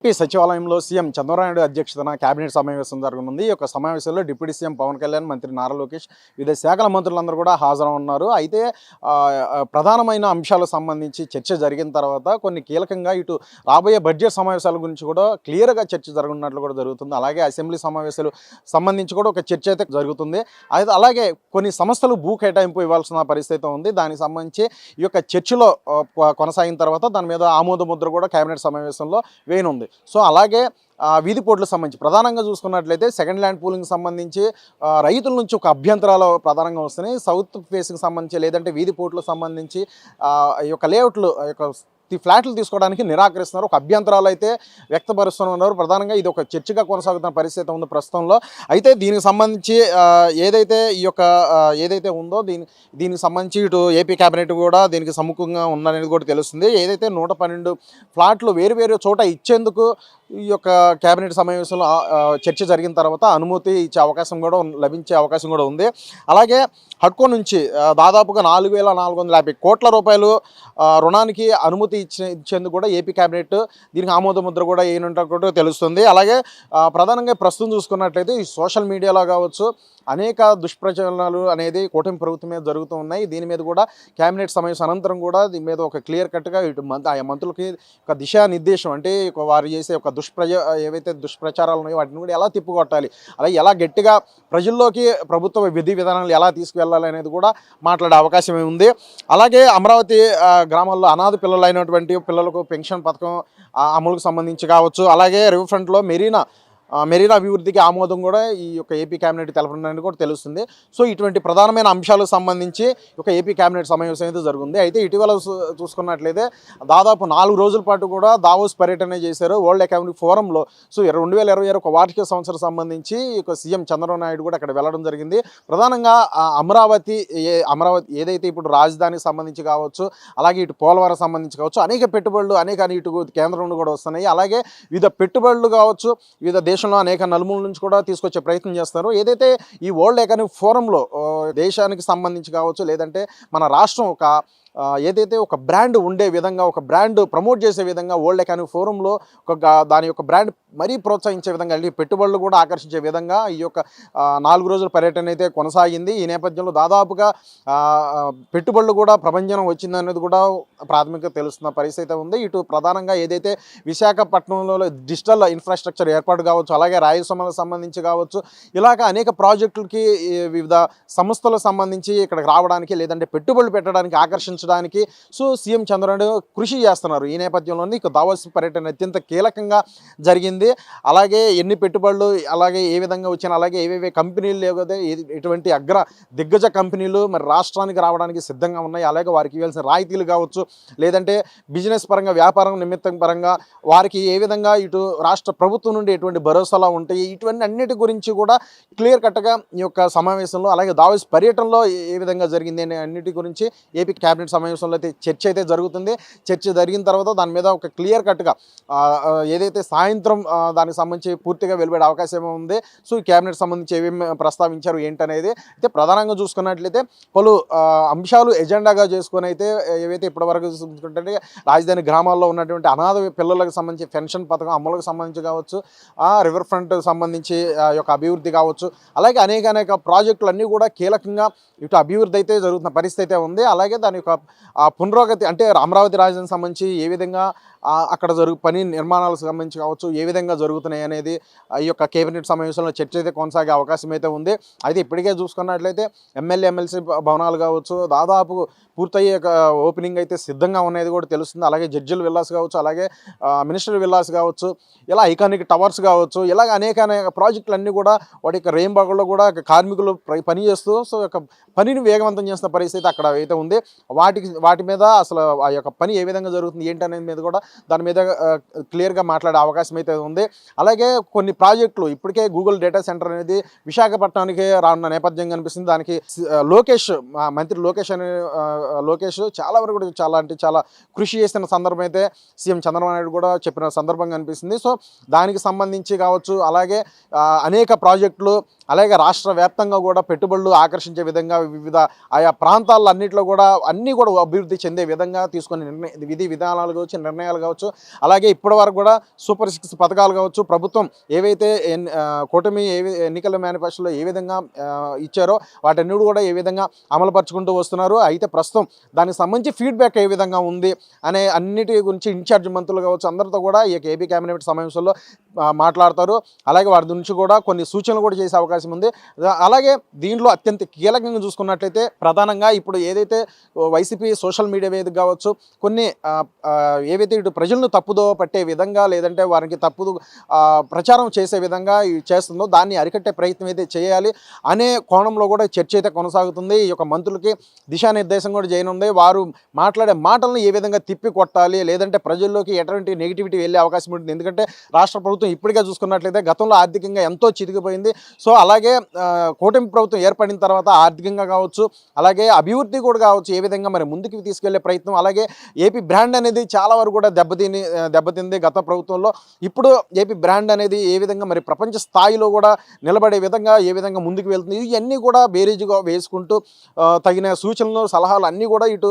AP సచివాలయంలో CM Chandrababu Naidu అధ్యక్షతన cabinet సమావేశం జరగనుంది. ఈ యొక్క సమావేశంలో డిప్యూటీ సీఎం పవన్ కళ్యాణ్, మంత్రి నారా లోకేష్, వివిధ శాఖల మంత్రులందరూ కూడా హాజరవున్నారు. అయితే ప్రధానమైన అంశాలకు సంబంధించి చర్చ జరిగిన తర్వాత కొన్ని కీలకంగా ఇటు రాబోయే బడ్జెట్ సమావేశాల గురించి కూడా క్లియర్గా చర్చ జరగనున్నట్లు కూడా జరుగుతుంది. అలాగే అసెంబ్లీ సమావేశాలు సంబంధించి కూడా ఒక చర్చ అయితే జరుగుతుంది. అయితే అలాగే కొన్ని సంస్థలు భూ కేటాయింపు ఇవ్వాల్సిన పరిస్థితి ఉంది. దానికి సంబంధించి ఈ యొక్క చర్చలో కొనసాగిన తర్వాత దాని మీద ఆమోద ముద్ర కూడా కేబినెట్ సమావేశంలో వేయనుంది. సో అలాగే వీధి పోర్టులకు సంబంధించి ప్రధానంగా చూసుకున్నట్లయితే సెకండ్ ల్యాండ్ పూలింగ్ సంబంధించి రైతుల నుంచి ఒక అభ్యంతరాలు ప్రధానంగా వస్తున్నాయి. సౌత్ ఫేస్కి సంబంధించి లేదంటే వీధి పోర్టులకు సంబంధించి ఈ యొక్క లేఅవుట్లు ఫ్లాట్లు తీసుకోవడానికి నిరాకరిస్తున్నారు. ఒక అభ్యంతరాలు అయితే వ్యక్తపరుస్తున్నారు. ప్రధానంగా ఇది ఒక చర్చగా కొనసాగుతున్న పరిస్థితి ఉంది ప్రస్తుతంలో. అయితే దీనికి సంబంధించి ఏదైతే ఉందో దీనికి సంబంధించి ఇటు ఏపీ కేబినెట్ కూడా దీనికి సముఖంగా ఉందనేది కూడా తెలుస్తుంది. ఏదైతే 112 ఫ్లాట్లు వేరు చోట ఇచ్చేందుకు ఈ యొక్క కేబినెట్ సమావేశంలో చర్చ జరిగిన తర్వాత అనుమతి ఇచ్చే అవకాశం కూడా లభించే అవకాశం కూడా ఉంది. అలాగే హడ్కో నుంచి దాదాపుగా 4,450 కోట్ల రూపాయలు రుణానికి అనుమతి ఇచ్చేందుకు కూడా ఏపీ కేబినెట్ దీనికి ఆమోద ముద్ర కూడా వేయనున్నట్టు తెలుస్తుంది. అలాగే ప్రధానంగా ప్రస్తుతం చూసుకున్నట్లయితే ఈ సోషల్ మీడియాలో కావచ్చు అనేక దుష్ప్రచారాలు అనేది కూటమి ప్రభుత్వం మీద జరుగుతూ ఉన్నాయి. దీని మీద కూడా కేబినెట్ సమావేశం అనంతరం కూడా దీని మీద ఒక క్లియర్ కట్గా ఇటు ఆయా మంత్రులకి ఒక దిశానిర్దేశం అంటే వారు చేసే ఒక ఏవైతే దుష్ప్రచారాలు ఉన్నాయో వాటిని కూడా ఎలా తిప్పుకొట్టాలి, అలాగే ఎలా గట్టిగా ప్రజల్లోకి ప్రభుత్వ విధి విధానాలు ఎలా తీసుకువెళ్ళాలి అనేది కూడా మాట్లాడే అవకాశం ఉంది. అలాగే అమరావతి గ్రామాల్లో అనాథ పిల్లలు అయినటువంటి పిల్లలకు పెన్షన్ పథకం అమలుకు సంబంధించి కావచ్చు, అలాగే రివర్ ఫ్రంట్లో మెరీనా అభివృద్ధికి ఆమోదం కూడా ఈ యొక్క ఏపీ కేబినెట్ తెలపనుందని కూడా తెలుస్తుంది. సో ఇటువంటి ప్రధానమైన అంశాలకు సంబంధించి ఒక ఏపీ కేబినెట్ సమావేశం అయితే జరుగుతుంది. అయితే ఇటీవల చూసుకున్నట్లయితే దాదాపు 4 రోజుల పాటు కూడా దావోస్ పర్యటన చేశారు వరల్డ్ ఎకనామిక్ ఫోరంలో. సో 2026 ఒక వార్షిక సంవత్సరం సంబంధించి ఒక సీఎం చంద్రబాబు నాయుడు కూడా అక్కడ వెళ్ళడం జరిగింది. ప్రధానంగా అమరావతి ఏదైతే ఇప్పుడు రాజధానికి సంబంధించి కావచ్చు, అలాగే ఇటు పోలవరం సంబంధించి కావచ్చు అనేక పెట్టుబడులు ఇటు కేంద్రం నుండి కూడా వస్తున్నాయి. అలాగే వివిధ పెట్టుబడులు కావచ్చు వివిధ దేశంలో అనేక నలుమూల నుంచి కూడా తీసుకొచ్చే ప్రయత్నం చేస్తారు. ఏదైతే ఈ వరల్డ్ ఎకనామిక్ ఫోరంలో దేశానికి సంబంధించి కావచ్చు లేదంటే మన రాష్ట్రం ఏదైతే ఒక బ్రాండ్ ఉండే విధంగా ఒక బ్రాండ్ ప్రమోట్ చేసే విధంగా వరల్డ్ ఎకనామిక్ ఫోరంలో దాని యొక్క బ్రాండ్ మరీ ప్రోత్సహించే విధంగా పెట్టుబడులు కూడా ఆకర్షించే విధంగా ఈ యొక్క 4 రోజుల పర్యటన అయితే కొనసాగింది. ఈ నేపథ్యంలో దాదాపుగా పెట్టుబడులు కూడా ప్రభంజనం వచ్చిందనేది కూడా ప్రాథమికంగా తెలుస్తున్న పరిస్థితి ఉంది. ఇటు ప్రధానంగా ఏదైతే విశాఖపట్నంలో డిజిటల్ ఇన్ఫ్రాస్ట్రక్చర్ ఏర్పాటు కావచ్చు, అలాగే రాయలసీమలకు సంబంధించి కావచ్చు, ఇలాగ అనేక ప్రాజెక్టులకి వివిధ సంస్థలకు సంబంధించి ఇక్కడికి రావడానికి లేదంటే పెట్టుబడులు పెట్టడానికి ఆకర్షించడానికి సో సీఎం చంద్రబాబు కృషి చేస్తున్నారు. ఈ నేపథ్యంలోనే దావోస్ పర్యటన అత్యంత కీలకంగా జరిగింది. అలాగే ఎన్ని పెట్టుబడులు అలాగే ఏ విధంగా వచ్చినా అలాగే ఏవేవే కంపెనీలు లేకపోతే ఎటువంటి దిగ్గజ కంపెనీలు మరి రాష్ట్రానికి రావడానికి సిద్ధంగా ఉన్నాయి. అలాగే వారికి ఇవ్వాల్సిన రాయితీలు కావచ్చు లేదంటే బిజినెస్ పరంగా వ్యాపారం నిమిత్తం పరంగా వారికి ఏ విధంగా ఇటు రాష్ట్ర ప్రభుత్వం నుండి ఎటువంటి భరోసాలు ఉంటాయి, ఇటువంటి అన్నిటి గురించి కూడా క్లియర్ కట్గా ఈ యొక్క సమావేశంలో అలాగే దావోస్ పర్యటనలో ఏ విధంగా జరిగింది అనే అన్నిటి గురించి ఏపీ కేబినెట్ సమావేశంలో అయితే చర్చ అయితే జరుగుతుంది. చర్చ జరిగిన తర్వాత దాని మీద ఒక క్లియర్ కట్గా ఏదైతే సాయంత్రం దానికి సంబంధించి పూర్తిగా వెలువడే అవకాశం ఉంది. సో ఈ కేబినెట్ సంబంధించి ఏమేమి ప్రస్తావించారు ఏంటనేది అయితే ప్రధానంగా చూసుకున్నట్లయితే పలు అంశాలు ఎజెండాగా చేసుకొని అయితే ఏవైతే ఇప్పటివరకు చూసుకుంటే రాజధాని గ్రామాల్లో ఉన్నటువంటి అనాథ పిల్లలకు సంబంధించి పెన్షన్ పథకం అమలుకు సంబంధించి కావచ్చు, రివర్ ఫ్రంట్ సంబంధించి యొక్క అభివృద్ధి కావచ్చు, అలాగే అనేక ప్రాజెక్టులు అన్నీ కూడా కీలకంగా ఇటు అభివృద్ధి అయితే జరుగుతున్న పరిస్థితి ఉంది. అలాగే దాని యొక్క పునరాగతి అంటే అమరావతి రాజధానికి సంబంధించి ఏ విధంగా అక్కడ పని నిర్మాణాలకు సంబంధించి కావచ్చు ఏ విధంగా జరుగుతున్నాయి అనేది ఈ యొక్క కేబినెట్ సమావేశంలో చర్చ అయితే కొనసాగే అవకాశం అయితే ఉంది. అయితే ఇప్పటికే చూసుకున్నట్లయితే ఎమ్మెల్సీ భవనాలు కావచ్చు దాదాపు పూర్తయ్యే ఓపెనింగ్ అయితే సిద్ధంగా ఉన్నది కూడా తెలుస్తుంది. అలాగే జడ్జిల విల్లాస్ కావచ్చు, అలాగే మినిస్టర్ విల్లాస్ కావచ్చు, ఇలా ఐకానిక్ టవర్స్ కావచ్చు, ఇలాగ అనేక ప్రాజెక్టులు అన్నీ కూడా వాటి యొక్క రేంబాగుల్లో కూడా కార్మికులు పని చేస్తూ సో యొక్క పనిని వేగవంతం చేస్తున్న పరిస్థితి అక్కడ అయితే ఉంది. వాటి మీద అసలు ఆ యొక్క పని ఏ విధంగా జరుగుతుంది ఏంటనేది మీద కూడా దాని మీద క్లియర్గా మాట్లాడే అవకాశం అయితే ఉంది. అలాగే కొన్ని ప్రాజెక్టులు ఇప్పటికే గూగుల్ డేటా సెంటర్ అనేది విశాఖపట్నానికి రానున్న నేపథ్యం కనిపిస్తుంది. దానికి మంత్రి లోకేష్ చాలా వరకు కూడా చాలా కృషి చేసిన సందర్భం అయితే సీఎం చంద్రబాబు నాయుడు కూడా చెప్పిన సందర్భం కనిపిస్తుంది. సో దానికి సంబంధించి కావచ్చు అలాగే అనేక ప్రాజెక్టులు అలాగే రాష్ట్ర వ్యాప్తంగా కూడా పెట్టుబడులు ఆకర్షించే విధంగా వివిధ ఆయా ప్రాంతాలన్నింటిలో కూడా అన్నీ కూడా అభివృద్ధి చెందే విధంగా తీసుకునే విధి విధానాలు కావచ్చు నిర్ణయాలు కావచ్చు, అలాగే ఇప్పటి వరకు కూడా సూపర్ 6 పథకాలు కావచ్చు, ప్రభుత్వం ఏవైతే కూటమి ఎన్నికల మేనిఫెస్టోలో ఏ విధంగా ఇచ్చారో వాటన్నిటి కూడా ఏ విధంగా అమలుపరుచుకుంటూ వస్తున్నారు. అయితే ప్రస్తుతం దానికి సంబంధించి ఫీడ్బ్యాక్ ఏ విధంగా ఉంది అనే అన్నిటి గురించి ఇన్ఛార్జ్ మంత్రులు కావచ్చు అందరితో కూడా ఈ ఏపీ కేబినెట్ సమావేశంలో మాట్లాడతారు. అలాగే వారి నుంచి కూడా కొన్ని సూచనలు కూడా చేసే అవకాశం ఉంది. అలాగే దీంట్లో అత్యంత కీలకంగా చూసుకున్నట్లయితే ప్రధానంగా ఇప్పుడు ఏదైతే వైసీపీ సోషల్ మీడియా వేదిక కావచ్చు, కొన్ని ఏవైతే ఇటు ప్రజలను తప్పుదో పట్టే విధంగా లేదంటే వారికి తప్పుదు ప్రచారం చేసే విధంగా చేస్తుందో దాన్ని అరికట్టే ప్రయత్నం అయితే చేయాలి అనే కోణంలో కూడా చర్చ అయితే కొనసాగుతుంది. ఈ యొక్క మంత్రులకి దిశానిర్దేశం కూడా చేయనుంది. వారు మాట్లాడే మాటలను ఏ విధంగా తిప్పి కొట్టాలి, లేదంటే ప్రజల్లోకి ఎటువంటి నెగిటివిటీ వెళ్ళే అవకాశం ఉంటుంది. ఎందుకంటే రాష్ట్ర ప్రభుత్వం ఇప్పటికే చూసుకున్నట్లయితే గతంలో ఆర్థికంగా ఎంతో చితికిపోయింది. సో అలాగే కూటమి ప్రభుత్వం ఏర్పడిన తర్వాత ఆర్థికంగా కావచ్చు, అలాగే అభివృద్ధి కూడా కావచ్చు, ఏ విధంగా మరి ముందుకు తీసుకెళ్లే ప్రయత్నం, అలాగే ఏపీ బ్రాండ్ అనేది చాలా వరకు కూడా దెబ్బతింది గత ప్రభుత్వంలో. ఇప్పుడు ఏపీ బ్రాండ్ అనేది ఏ విధంగా మరి ప్రపంచ స్థాయిలో కూడా నిలబడే విధంగా ఏ విధంగా ముందుకు వెళ్తుంది, ఇవన్నీ కూడా బేరీజుగా వేసుకుంటూ తగిన సూచనలు సలహాలు అన్నీ కూడా ఇటు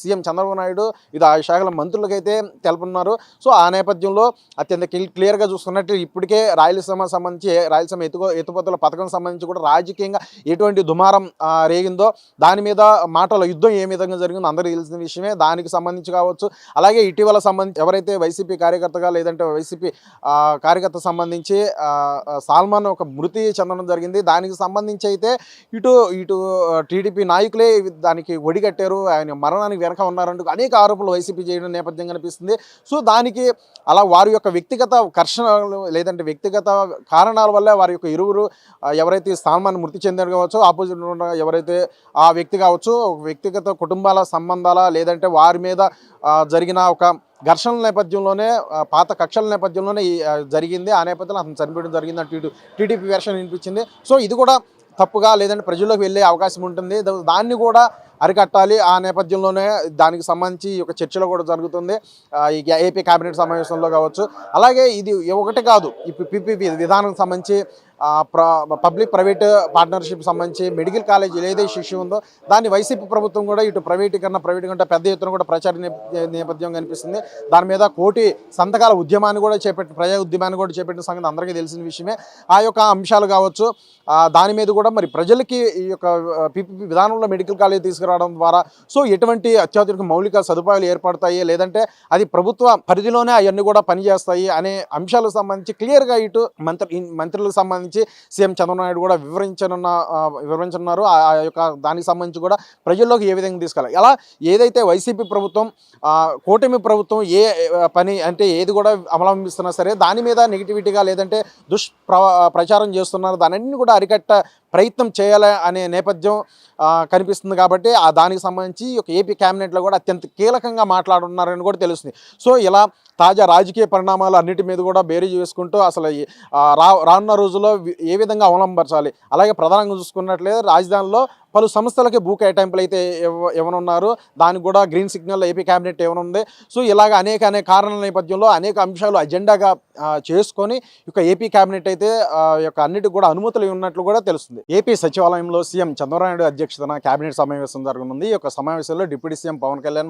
సీఎం చంద్రబాబు నాయుడు ఇది ఆ శాఖల మంత్రులకైతే తెలుపుతున్నారు. సో ఆ నేపథ్యంలో అత్యంత క్లియర్గా చూసుకున్నట్టు ఇప్పటికే రాయలసీమ సంబంధించి రాయలసీమ ఎత్తుపోతల పథకం సంబంధించి కూడా రాజకీయంగా ఎటువంటి దుమారం రేగిందో దాని మీద మాటల యుద్ధం ఏ విధంగా జరిగిందో అందరికీ తెలిసిన విషయమే. దానికి సంబంధించి కావచ్చు, అలాగే ఇటీవల సంబంధించి ఎవరైతే వైసీపీ కార్యకర్తగా లేదంటే వైసీపీ కార్యకర్త సంబంధించి సాల్మాన్ ఒక మృతి చెందడం జరిగింది. దానికి సంబంధించి అయితే ఇటు టీడీపీ నాయకులే దానికి ఒడిగట్టారు, ఆయన మరణానికి వెనక ఉన్నారంటూ అనేక ఆరోపణలు వైసీపీ చేయడం నేపథ్యం కనిపిస్తుంది. సో దానికి అలా వారి యొక్క వ్యక్తిగత ఘర్షణలు లేదంటే వ్యక్తిగత కారణాల వల్ల వారి యొక్క ఇరువురు ఎవరైతే సాల్మాన్ మృతి చెందారు కావచ్చు, ఆపోజిట్ ఎవరైతే ఆ వ్యక్తి కావచ్చు, వ్యక్తిగత కుటుంబాల సంబంధాల లేదంటే వారి మీద జరిగిన ఒక ఘర్షణల నేపథ్యంలోనే పాత కక్షల నేపథ్యంలోనే జరిగింది. ఆ నేపథ్యంలో అతను చనిపోవడం జరిగిందంటూ టీడీపీ వెర్షన్ వినిపించింది. సో ఇది కూడా తప్పుగా లేదంటే ప్రజల్లోకి వెళ్ళే అవకాశం ఉంటుంది. దాన్ని కూడా అరికట్టాలి. ఆ నేపథ్యంలోనే దానికి సంబంధించి ఒక చర్చలో కూడా జరుగుతుంది ఈ ఏపీ కేబినెట్ సమావేశంలో కావచ్చు. అలాగే ఇది ఒకటి కాదు, ఈ పీపీపీ విధానం సంబంధించి పబ్లిక్ ప్రైవేట్ పార్ట్నర్షిప్ సంబంధించి మెడికల్ కాలేజీలు ఏదైతే ఇష్యూ ఉందో దాన్ని వైసీపీ ప్రభుత్వం కూడా ఇటు ప్రైవేటీకరణ పెద్ద ఎత్తున కూడా ప్రచార నేపథ్యం కనిపిస్తుంది. దాని మీద కోటి సంతకాల ఉద్యమాన్ని కూడా ప్రజా ఉద్యమాన్ని కూడా చేపట్టిన సంగతి అందరికీ తెలిసిన విషయమే. ఆ యొక్క అంశాలు కావచ్చు, దాని మీద కూడా మరి ప్రజలకి ఈ యొక్క పీపీపీ విధానంలో మెడికల్ కాలేజ్ తీసుకురావడం ద్వారా సో ఎటువంటి అత్యాధునిక మౌలిక సదుపాయాలు ఏర్పడతాయి, లేదంటే అది ప్రభుత్వ పరిధిలోనే అవన్నీ కూడా పనిచేస్తాయి అనే అంశాలకు సంబంధించి క్లియర్గా ఇటు మంత్రులకు సంబంధించి సీఎం చంద్రబాబు నాయుడు కూడా వివరించనున్నారు. ఆ యొక్క దానికి సంబంధించి కూడా ప్రజల్లోకి ఏ విధంగా తీసుకెళ్ళాలి. అలా ఏదైతే వైసీపీ ప్రభుత్వం కూటమి ప్రభుత్వం ఏ పని అంటే ఏది కూడా అవలంబిస్తున్నా సరే దాని మీద నెగిటివిటీగా లేదంటే ప్రచారం చేస్తున్నారు, దాన్ని కూడా అరికట్ట ప్రయత్నం చేయాలి అనే నేపథ్యం కనిపిస్తుంది. కాబట్టి దానికి సంబంధించి ఒక ఏపీ క్యాబినెట్లో కూడా అత్యంత కీలకంగా మాట్లాడుతున్నారని కూడా తెలుస్తుంది. సో ఇలా తాజా రాజకీయ పరిణామాలు అన్నిటి మీద కూడా బేరీజు వేసుకుంటూ అసలు రానున్న రోజుల్లో ఏ విధంగా అవలంబించాలి, అలాగే ప్రధానంగా చూసుకున్నట్లయితే రాజధానిలో పలు సంస్థలకి భూ కేటాయింపులు అయితే ఇవ్వనున్నారు. దానికి కూడా గ్రీన్ సిగ్నల్ ఏపీ క్యాబినెట్ ఇవ్వనుంది. సో ఇలాగ అనేక కారణాల నేపథ్యంలో అనేక అంశాలు అజెండాగా చేసుకొని ఇక ఏపీ క్యాబినెట్ అయితే యొక్క అన్నిటికి కూడా అనుమతులు ఉన్నట్లు కూడా తెలుస్తుంది. ఏపీ సచివాలయంలో సీఎం చంద్రబాబు నాయుడు అధ్యక్షతన క్యాబినెట్ సమావేశం జరగనుంది. ఈ యొక్క సమావేశంలో డిప్యూటీ సీఎం పవన్ కళ్యాణ్,